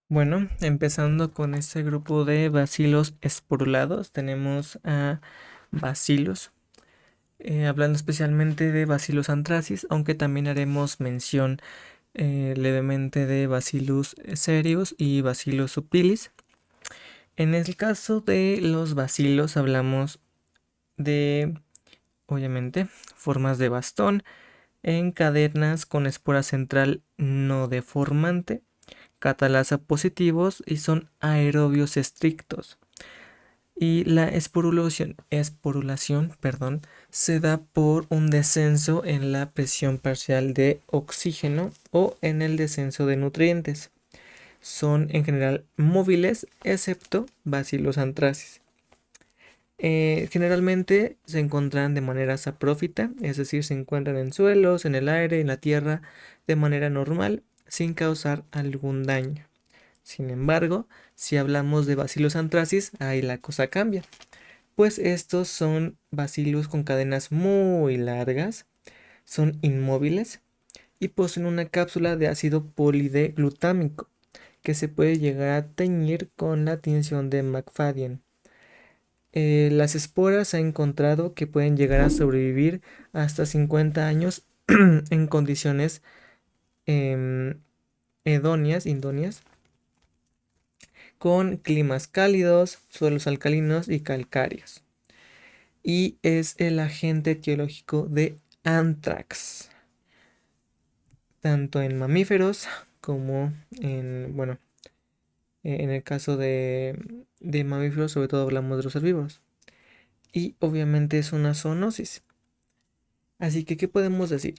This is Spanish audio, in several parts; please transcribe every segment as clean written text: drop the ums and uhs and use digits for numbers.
Bueno, empezando con este grupo de bacilos esporulados, tenemos a bacilos, hablando especialmente de Bacillus anthracis, aunque también haremos mención levemente de Bacillus cereus y Bacillus subtilis. En el caso de los bacilos hablamos de, obviamente, formas de bastón en cadenas con espora central no deformante, catalasa positivos y son aerobios estrictos. Y la esporulación, perdón, se da por un descenso en la presión parcial de oxígeno o en el descenso de nutrientes. Son en general móviles, excepto Bacillus anthracis. Generalmente se encuentran de manera saprófita, es decir, se encuentran en suelos, en el aire, en la tierra, de manera normal, sin causar algún daño. Sin embargo, si hablamos de Bacillus anthracis, ahí la cosa cambia, pues estos son bacilos con cadenas muy largas, son inmóviles y poseen una cápsula de ácido polideglutámico que se puede llegar a teñir con la tinción de McFadden. Las esporas se ha encontrado que pueden llegar a sobrevivir hasta 50 años en condiciones em, idóneas, con climas cálidos, suelos alcalinos y calcáreos. Y es el agente etiológico de anthrax, tanto en mamíferos como en el caso de mamíferos, sobre todo hablamos de los herbívoros. Y obviamente es una zoonosis. Así que, ¿qué podemos decir?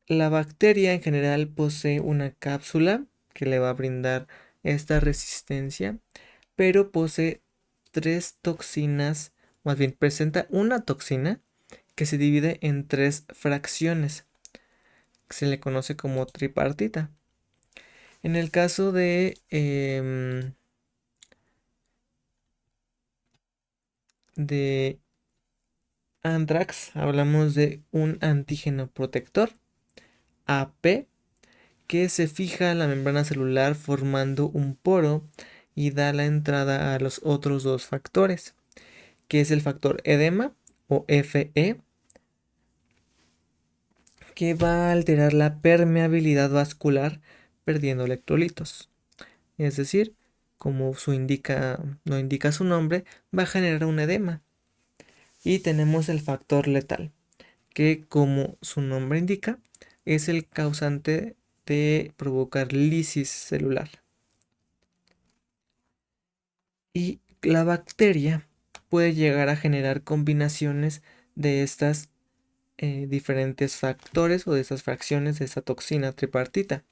La bacteria en general posee una cápsula que le va a brindar esta resistencia, pero posee tres toxinas, más bien presenta una toxina que se divide en tres fracciones, que se le conoce como tripartita. En el caso de Anthrax, hablamos de un antígeno protector, AP, que se fija a la membrana celular formando un poro y da la entrada a los otros dos factores, que es el factor edema o Fe, que va a alterar la permeabilidad vascular perdiendo electrolitos. Es decir, como no indica su nombre, va a generar un edema. Y tenemos el factor letal, que como su nombre indica, es el causante de provocar lisis celular. Y la bacteria puede llegar a generar combinaciones de estas diferentes factores o de estas fracciones de esta toxina tripartita.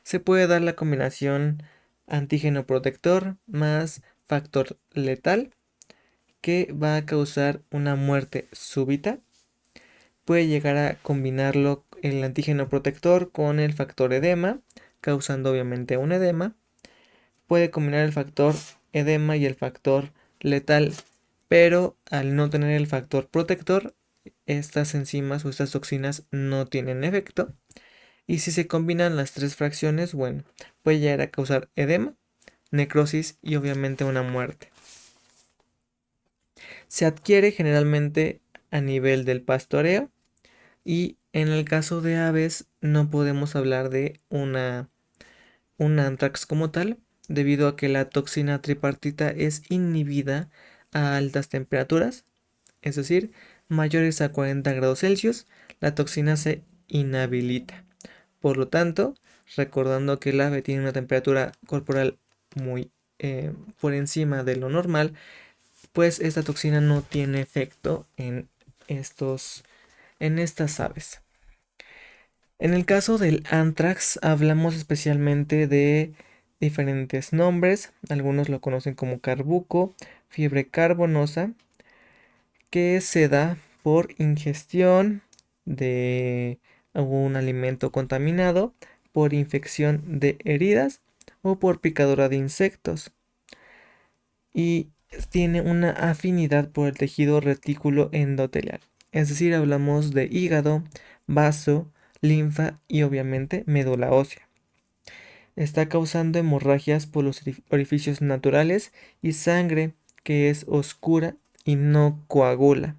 Se puede dar la combinación antígeno protector más factor letal, que va a causar una muerte súbita. Puede llegar a combinarlo el antígeno protector con el factor edema, causando obviamente un edema. Puede combinar el factor edema y el factor letal, pero al no tener el factor protector, estas enzimas o estas toxinas no tienen efecto. Y si se combinan las tres fracciones, bueno, puede llegar a causar edema, necrosis y obviamente una muerte. Se adquiere generalmente a nivel del pastoreo y en el caso de aves no podemos hablar de un anthrax como tal, debido a que la toxina tripartita es inhibida a altas temperaturas, es decir, mayores a 40 grados Celsius, la toxina se inhabilita. Por lo tanto, recordando que el ave tiene una temperatura corporal muy por encima de lo normal, pues esta toxina no tiene efecto en estas aves. En el caso del anthrax hablamos especialmente de diferentes nombres, algunos lo conocen como carbuco, fiebre carbonosa, que se da por ingestión de algún alimento contaminado, por infección de heridas o por picadura de insectos. Y tiene una afinidad por el tejido retículo endotelial. Es decir, hablamos de hígado, vaso, linfa y obviamente médula ósea. Está causando hemorragias por los orificios naturales y sangre que es oscura y no coagula.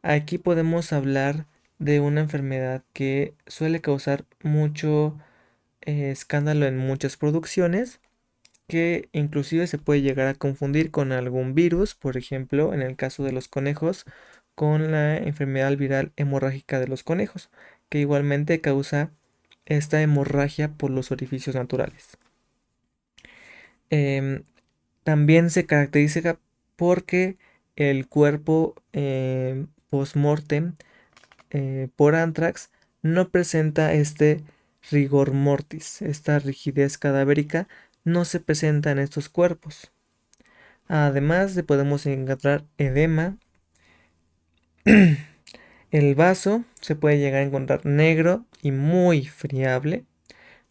Aquí podemos hablar de una enfermedad que suele causar mucho escándalo en muchas producciones, que inclusive se puede llegar a confundir con algún virus, por ejemplo, en el caso de los conejos, con la enfermedad viral hemorrágica de los conejos, que igualmente causa esta hemorragia por los orificios naturales. Em, También se caracteriza porque el cuerpo post-mortem por anthrax no presenta este rigor mortis, esta rigidez cadavérica no se presenta en estos cuerpos. Además de podemos encontrar edema. El vaso se puede llegar a encontrar negro y muy friable.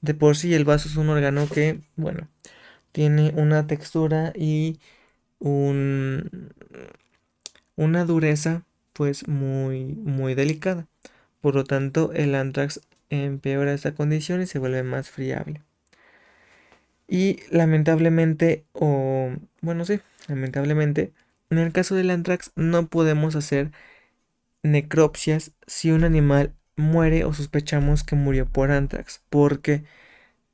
De por sí el vaso es un órgano que, bueno, tiene una textura y un, una dureza pues muy delicada. Por lo tanto, el anthrax empeora esta condición y se vuelve más friable. Y lamentablemente, o bueno, sí, lamentablemente, en el caso del anthrax no podemos hacer necropsias si un animal muere o sospechamos que murió por anthrax. ¿Por qué?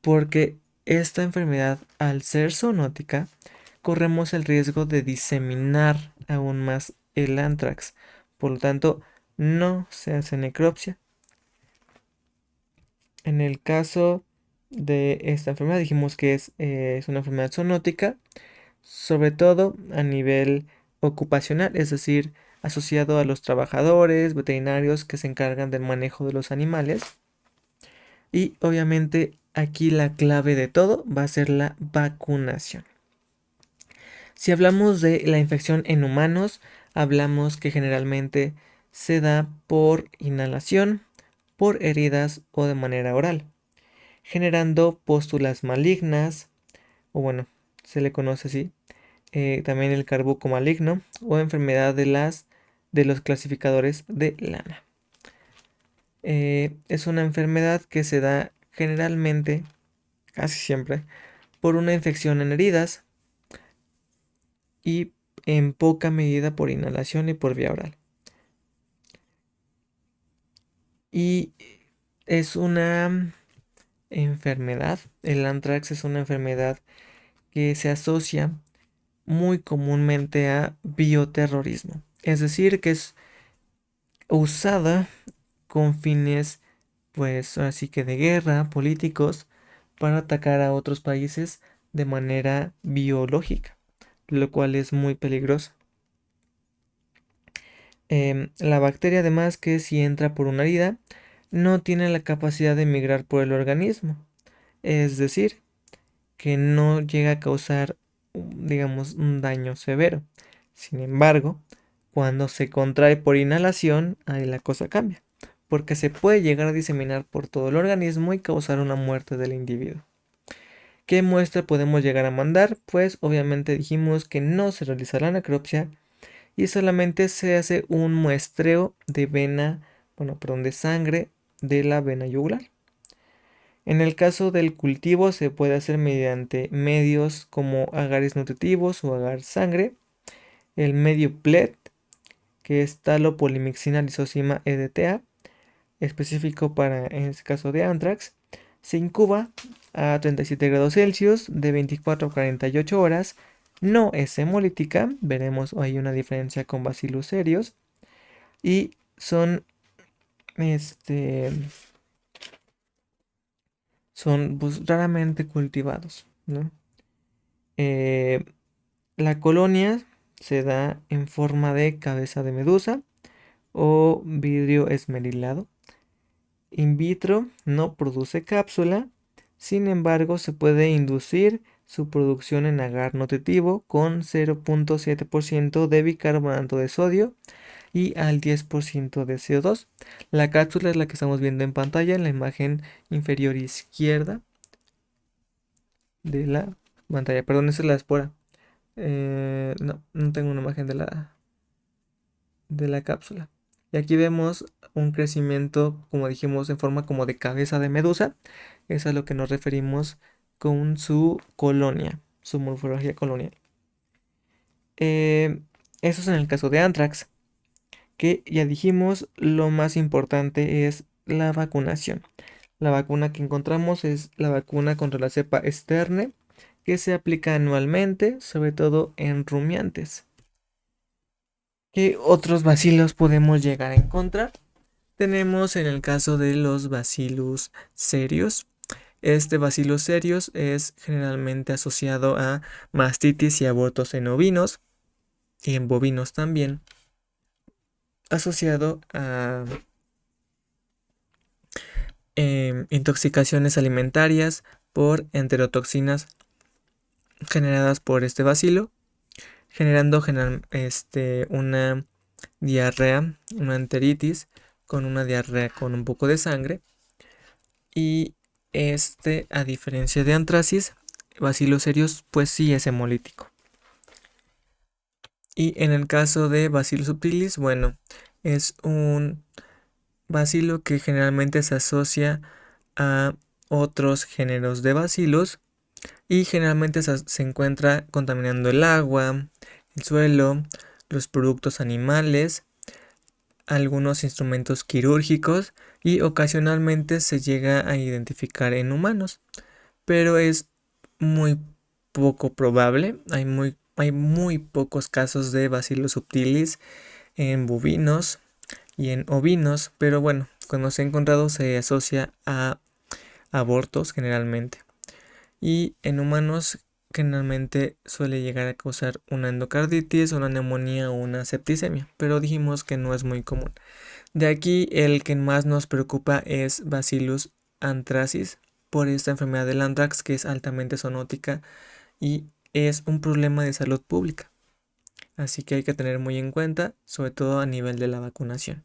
Porque esta enfermedad, al ser zoonótica, corremos el riesgo de diseminar aún más el anthrax. Por lo tanto, no se hace necropsia. En el caso de esta enfermedad, dijimos que es una enfermedad zoonótica, sobre todo a nivel ocupacional, es decir, asociado a los trabajadores veterinarios que se encargan del manejo de los animales. Y obviamente aquí la clave de todo va a ser la vacunación. Si hablamos de la infección en humanos, hablamos que generalmente se da por inhalación, por heridas o de manera oral, generando pústulas malignas, o bueno, se le conoce así, también el carbuco maligno o enfermedad de los clasificadores de lana. Es una enfermedad que se da generalmente, casi siempre, por una infección en heridas y en poca medida por inhalación y por vía oral. Y es una enfermedad, el anthrax es una enfermedad que se asocia muy comúnmente a bioterrorismo. Es decir, que es usada con fines, pues así que de guerra, políticos, para atacar a otros países de manera biológica, lo cual es muy peligroso. La bacteria, además, que si entra por una herida, no tiene la capacidad de migrar por el organismo. Es decir, que no llega a causar, digamos, un daño severo. Sin embargo, cuando se contrae por inhalación, ahí la cosa cambia, porque se puede llegar a diseminar por todo el organismo y causar una muerte del individuo. ¿Qué muestra podemos llegar a mandar? Pues obviamente dijimos que no se realiza la necropsia y solamente se hace un muestreo de vena, bueno, perdón, de sangre de la vena yugular. En el caso del cultivo se puede hacer mediante medios como agares nutritivos o agar sangre, el medio PLET, que es talopolimixina lisosima EDTA, específico para, en este caso de anthrax, se incuba a 37 grados Celsius de 24 a 48 horas, no es hemolítica, veremos hay una diferencia con Bacillus cereus, y son, este, son pues, raramente cultivados, ¿no? Eh, la colonia se da en forma de cabeza de medusa o vidrio esmerilado. In vitro no produce cápsula, sin embargo se puede inducir su producción en agar nutritivo con 0.7% de bicarbonato de sodio y al 10% de CO2. La cápsula es la que estamos viendo en pantalla en la imagen inferior izquierda de la pantalla. Perdón, esa es la espora. No tengo una imagen de la cápsula. Y aquí vemos un crecimiento, como dijimos, en forma como de cabeza de medusa. Es a lo que nos referimos con su colonia, su morfología colonial. Eso es en el caso de anthrax, que ya dijimos, lo más importante es la vacunación. La vacuna que encontramos es la vacuna contra la cepa Sterne, que se aplica anualmente, sobre todo en rumiantes. ¿Qué otros bacilos podemos llegar a encontrar? Tenemos en el caso de los bacillus cereus. Este bacillus cereus es generalmente asociado a mastitis y abortos en ovinos y en bovinos también, asociado a intoxicaciones alimentarias por enterotoxinas generadas por este bacilo, generando una diarrea, una enteritis, con una diarrea con un poco de sangre. Y a diferencia de antracis, Bacillus cereus, pues sí es hemolítico. Y en el caso de Bacillus subtilis, bueno, es un bacilo que generalmente se asocia a otros géneros de bacilos y generalmente se encuentra contaminando el agua, el suelo, los productos animales, algunos instrumentos quirúrgicos y ocasionalmente se llega a identificar en humanos, pero es muy poco probable. Hay muy pocos casos de Bacillus subtilis en bovinos y en ovinos, pero bueno, cuando se ha encontrado se asocia a abortos generalmente. Y en humanos generalmente suele llegar a causar una endocarditis, una neumonía o una septicemia, pero dijimos que no es muy común. De aquí el que más nos preocupa es Bacillus anthracis, por esta enfermedad del anthrax que es altamente zoonótica y es un problema de salud pública. Así que hay que tener muy en cuenta, sobre todo a nivel de la vacunación.